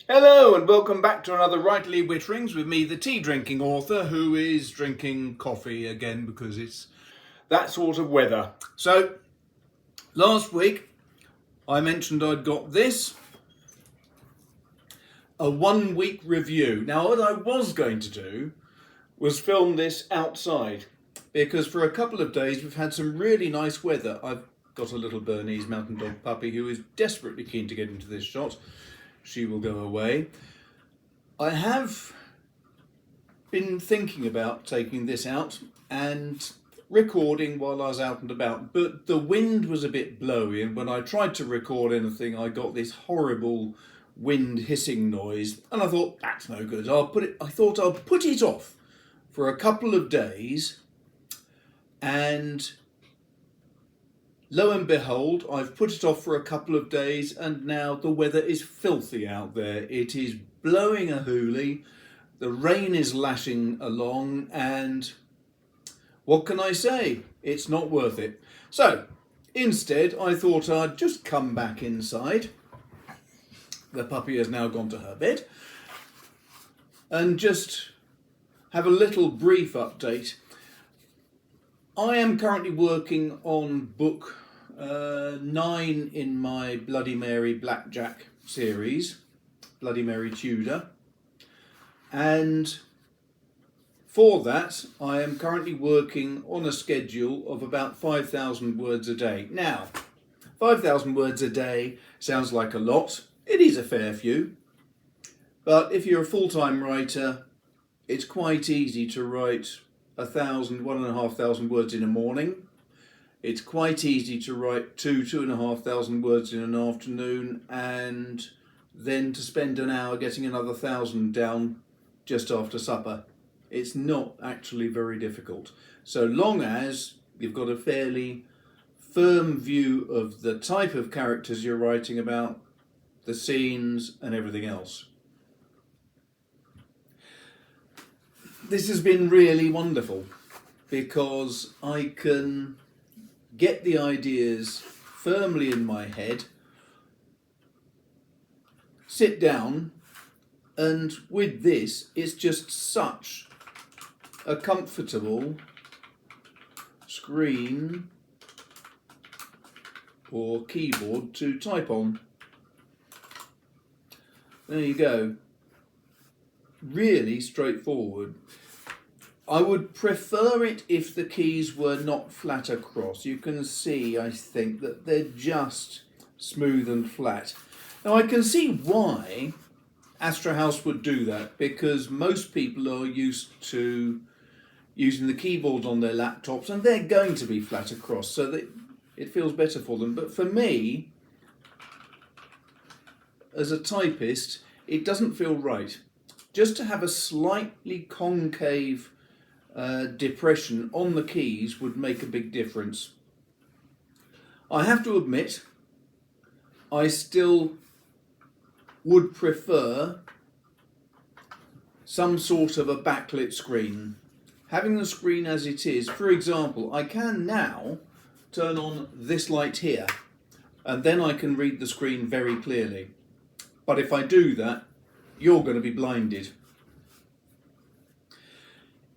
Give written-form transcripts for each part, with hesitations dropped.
Hello and welcome back to another Rightly Witterings with me, the tea drinking author, who is drinking coffee again because it's that sort of weather. So last week I mentioned I'd got this, a 1 week review. Now what I was going to do was film this outside because for a couple of days we've had some really nice weather. I've got a little Bernese mountain dog puppy who is desperately keen to get into this shot. She will go away. I have been thinking about taking this out and recording while I was out and about, but the wind was a bit blowy, and when I tried to record anything I got this horrible wind hissing noise, and I thought that's no good. I thought I'll put it off for a couple of days, and lo and behold, I've put it off for a couple of days and now the weather is filthy out there. It is blowing a hoolie, the rain is lashing along, and what can I say? It's not worth it. So instead I thought I'd just come back inside. The puppy has now gone to her bed, and just have a little brief update. I am currently working on book 9 in my Bloody Mary Blackjack series, Bloody Mary Tudor, and for that I am currently working on a schedule of about 5,000 words a day. Now, 5,000 words a day sounds like a lot. It is a fair few, but if you're a full-time writer, it's quite easy to write 1,500 words in a morning. It's quite easy to write 2,500 words in an afternoon, and then to spend an hour getting another 1,000 down just after supper. It's not actually very difficult, so long as you've got a fairly firm view of the type of characters you're writing about, the scenes and everything else. This has been really wonderful because I can get the ideas firmly in my head, sit down, and with this it's just such a comfortable screen or keyboard to type on. There you go. Really straightforward. I would prefer it if the keys were not flat across. You can see, I think, that they're just smooth and flat. Now I can see why Astrohaus would do that, because most people are used to using the keyboard on their laptops and they're going to be flat across, so that it feels better for them. But for me, as a typist, it doesn't feel right. Just to have a slightly concave depression on the keys would make a big difference. I have to admit, I still would prefer some sort of a backlit screen. Having the screen as it is, for example, I can now turn on this light here, and then I can read the screen very clearly. But if I do that, you're going to be blinded.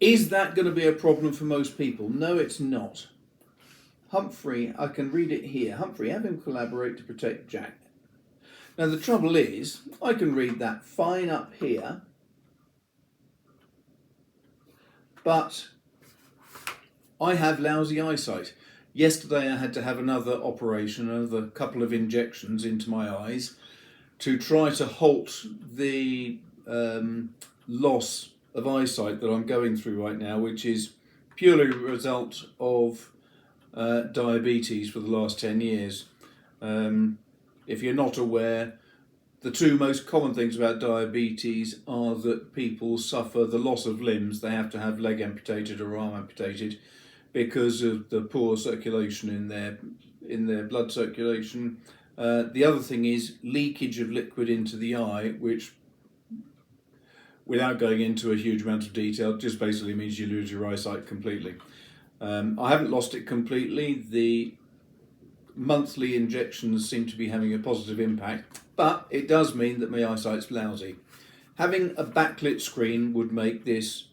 Is that going to be a problem for most people? No, it's not. Humphrey, I can read it here. Humphrey, have him collaborate to protect Jack. Now the trouble is, I can read that fine up here, but I have lousy eyesight. Yesterday I had to have another operation, another couple of injections into my eyes to try to halt the loss of eyesight that I'm going through right now, which is purely a result of diabetes for the last 10 years. If you're not aware, the two most common things about diabetes are that people suffer the loss of limbs. They have to have leg amputated or arm amputated because of the poor circulation in their blood circulation. The other thing is leakage of liquid into the eye, which, without going into a huge amount of detail, just basically means you lose your eyesight completely. I haven't lost it completely. The monthly injections seem to be having a positive impact, but it does mean that my eyesight's lousy. Having a backlit screen would make this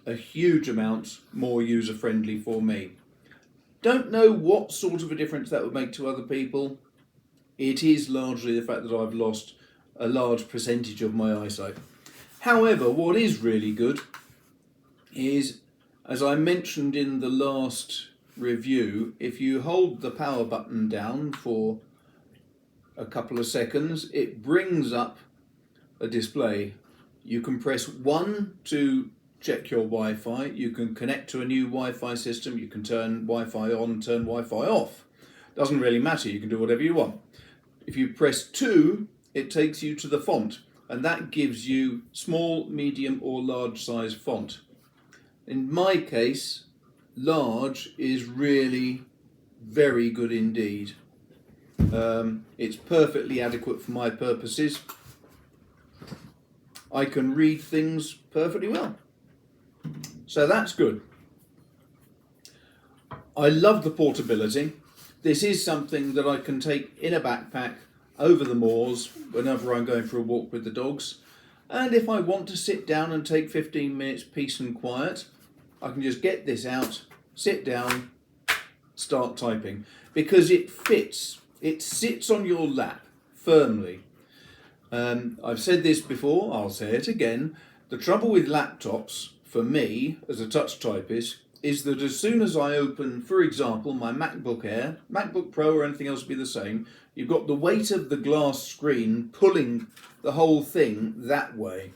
a huge amount more user-friendly for me. Don't know what sort of a difference that would make to other people. It is largely the fact that I've lost a large percentage of my eyesight. However, what is really good is, as I mentioned in the last review, if you hold the power button down for a couple of seconds, it brings up a display. You can press 1 to check your Wi-Fi. You can connect to a new Wi-Fi system. You can turn Wi-Fi on, turn Wi-Fi off. Doesn't really matter. You can do whatever you want. If you press 2, it takes you to the font, and that gives you small, medium or large size font. In my case, large is really very good indeed. It's perfectly adequate for my purposes. I can read things perfectly well. So that's good. I love the portability. This is something that I can take in a backpack over the moors whenever I'm going for a walk with the dogs. And if I want to sit down and take 15 minutes peace and quiet, I can just get this out, sit down, start typing. Because it fits. It sits on your lap firmly. I've said this before, I'll say it again. The trouble with laptops, for me, as a touch typist, is that as soon as I open, for example, my MacBook Air, MacBook Pro or anything else will be the same, you've got the weight of the glass screen pulling the whole thing that way.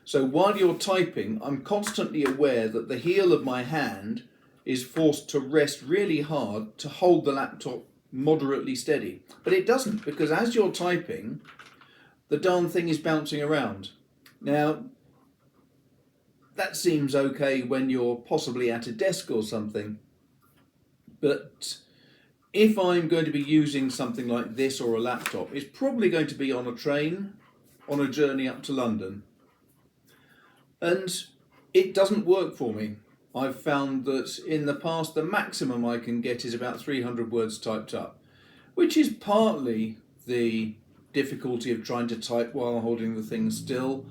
So while you're typing, I'm constantly aware that the heel of my hand is forced to rest really hard to hold the laptop moderately steady. But it doesn't, because as you're typing, the darn thing is bouncing around. Now, that seems okay when you're possibly at a desk or something, but if I'm going to be using something like this or a laptop, it's probably going to be on a train, on a journey up to London. And it doesn't work for me. I've found that in the past, the maximum I can get is about 300 words typed up, which is partly the difficulty of trying to type while holding the thing still,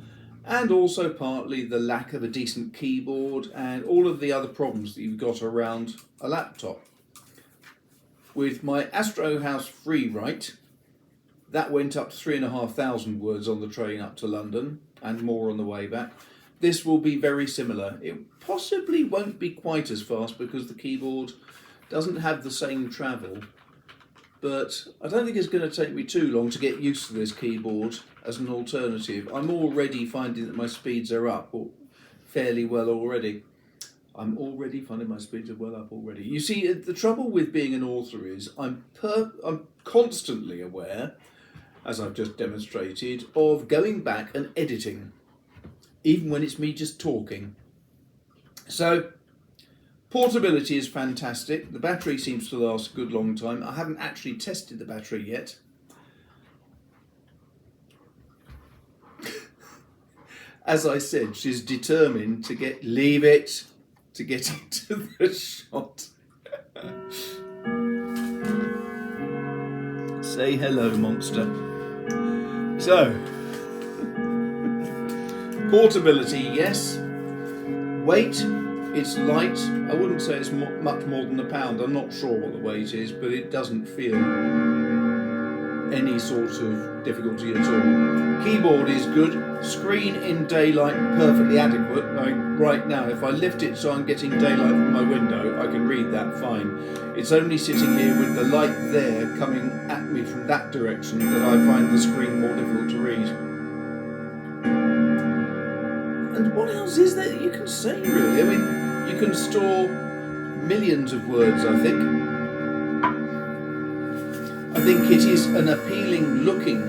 and also partly the lack of a decent keyboard and all of the other problems that you've got around a laptop. With my Astrohaus Freewrite, that went up to 3,500 words on the train up to London and more on the way back. This will be very similar. It possibly won't be quite as fast because the keyboard doesn't have the same travel, but I don't think it's going to take me too long to get used to this keyboard as an alternative. I'm already finding that my speeds are up fairly well already. I'm already finding my speeds are well up already. You see, the trouble with being an author is I'm constantly aware, as I've just demonstrated, of going back and editing, even when it's me just talking. So, portability is fantastic. The battery seems to last a good long time. I haven't actually tested the battery yet. As I said, she's determined to leave it to get into the shot. Say hello, monster. So, portability, yes. Weight, it's light. I wouldn't say it's much more than a pound. I'm not sure what the weight is, but it doesn't feel any sort of difficulty at all. Keyboard is good. Screen in daylight, perfectly adequate. Right now, if I lift it so I'm getting daylight from my window, I can read that fine. It's only sitting here with the light there coming at me from that direction that I find the screen more difficult to read. And what else is there that you can say, really? I mean, you can store millions of words, I think. I think it is an appealing looking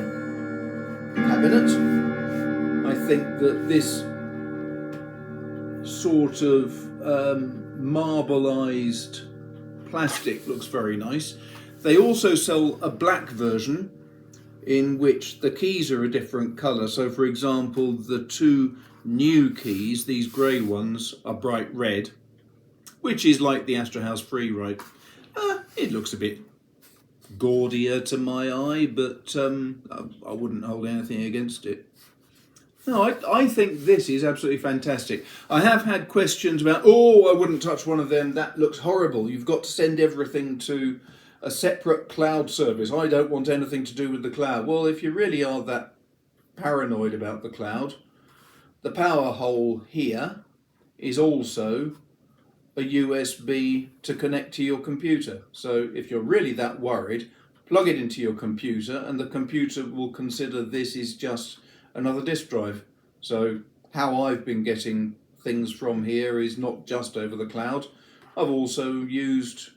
cabinet. I think that this sort of marbleized plastic looks very nice. They also sell a black version in which the keys are a different colour. So for example, the two new keys, these grey ones, are bright red, which is like the Astrohaus Freeride. It looks a bit gaudier to my eye, but I wouldn't hold anything against it. No, I think this is absolutely fantastic. I have had questions about, oh, I wouldn't touch one of them, that looks horrible. You've got to send everything to a separate cloud service. I don't want anything to do with the cloud. Well, if you really are that paranoid about the cloud, the power hole here is also a USB to connect to your computer. So if you're really that worried, plug it into your computer and the computer will consider this is just another disk drive. So how I've been getting things from here is not just over the cloud. I've also used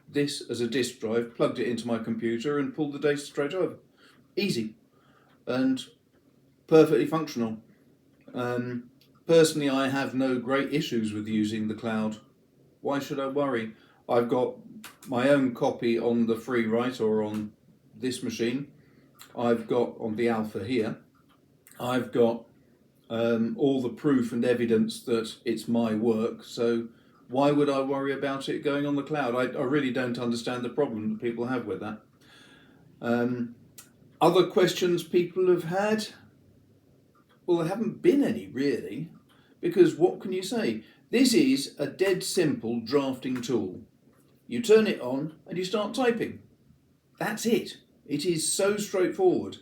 this as a disk drive, plugged it into my computer and pulled the data straight over. Easy and perfectly functional. Personally, I have no great issues with using the cloud. Why should I worry? I've got my own copy on the Freewrite or on this machine. I've got on the Alpha here. I've got all the proof and evidence that it's my work. So why would I worry about it going on the cloud? I really don't understand the problem that people have with that. Other questions people have had? Well, there haven't been any really, because what can you say? This is a dead simple drafting tool. You turn it on and you start typing. That's it. It is so straightforward.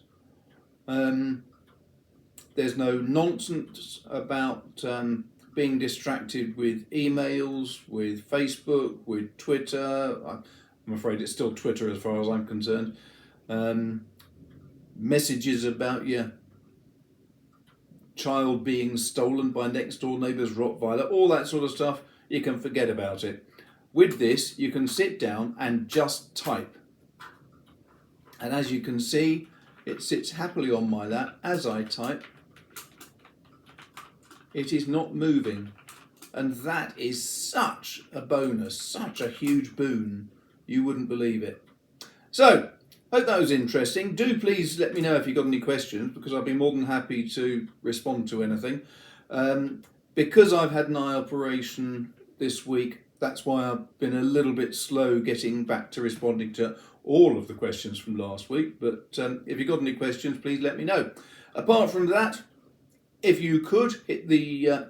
There's no nonsense about being distracted with emails, with Facebook, with Twitter. I'm afraid it's still Twitter as far as I'm concerned. Messages about your child being stolen by next door neighbour's Rottweiler, all that sort of stuff, you can forget about it. With this, you can sit down and just type. And as you can see, it sits happily on my lap as I type. It is not moving. And that is such a bonus, such a huge boon. You wouldn't believe it. So, hope that was interesting. Do please let me know if you've got any questions, because I'll be more than happy to respond to anything. Because I've had an eye operation this week, that's why I've been a little bit slow getting back to responding to all of the questions from last week. But if you've got any questions, please let me know. Apart from that, if you could hit the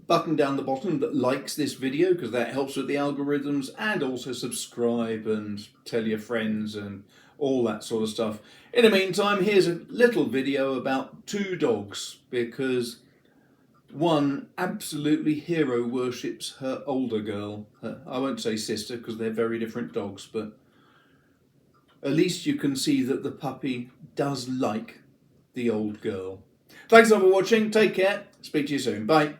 button down the bottom that likes this video, because that helps with the algorithms, and also subscribe and tell your friends and all that sort of stuff. In the meantime, here's a little video about two dogs, because one absolutely hero worships her older girl. I won't say sister because they're very different dogs, but at least you can see that the puppy does like the old girl. Thanks a lot for watching. Take care. Speak to you soon. Bye.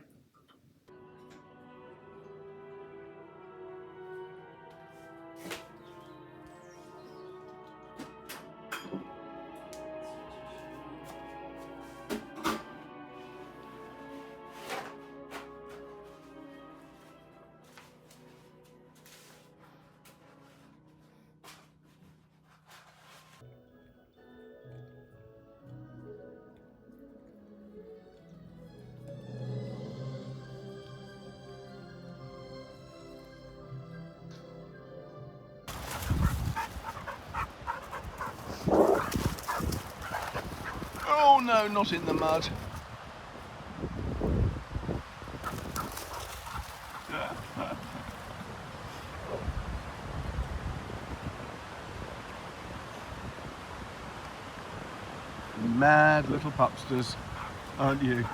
Oh no, not in the mud. Mad little pupsters, aren't you?